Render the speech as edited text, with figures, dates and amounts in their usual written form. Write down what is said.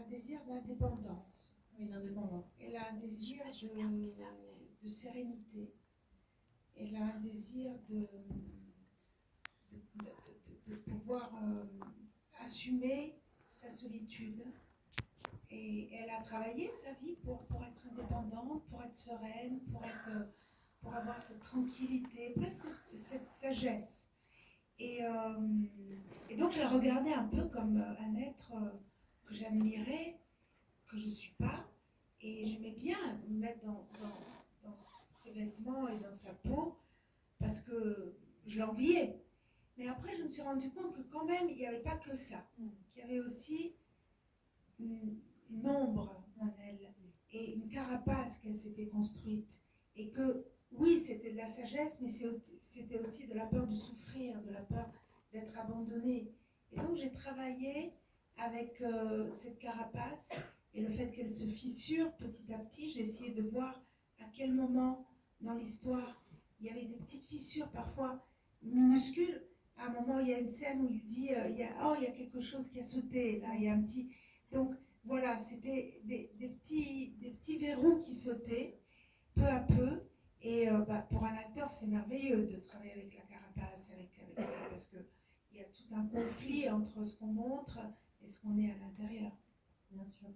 désir d'indépendance. Oui, d'indépendance. Elle a un désir de sérénité. Elle a un désir de pouvoir assumer sa solitude. Et elle a travaillé sa vie pour être indépendante, pour être sereine, pour avoir cette tranquillité, presque cette sagesse. Et, et donc je la regardais un peu comme un être que j'admirais, que je ne suis pas. Et j'aimais bien me mettre dans ses vêtements et dans sa peau parce que je l'enviais. Mais après, je me suis rendu compte que quand même, il n'y avait pas que ça. Qu'il y avait aussi une ombre en elle et une carapace qu'elle s'était construite. Et que, oui, c'était de la sagesse, mais c'était aussi de la peur de souffrir, de la peur d'être abandonnée. Et donc, j'ai travaillé avec cette carapace et le fait qu'elle se fissure petit à petit. J'ai essayé de voir à quel moment dans l'histoire il y avait des petites fissures, parfois minuscules. À un moment, il y a une scène où il dit il y a quelque chose qui a sauté, là, il y a un petit. Donc, voilà, c'était des petits verrous qui sautaient peu à peu. Et pour un acteur, c'est merveilleux de travailler avec la carapace, avec ça, parce qu'il y a tout un conflit entre ce qu'on montre et ce qu'on est à l'intérieur. Bien sûr.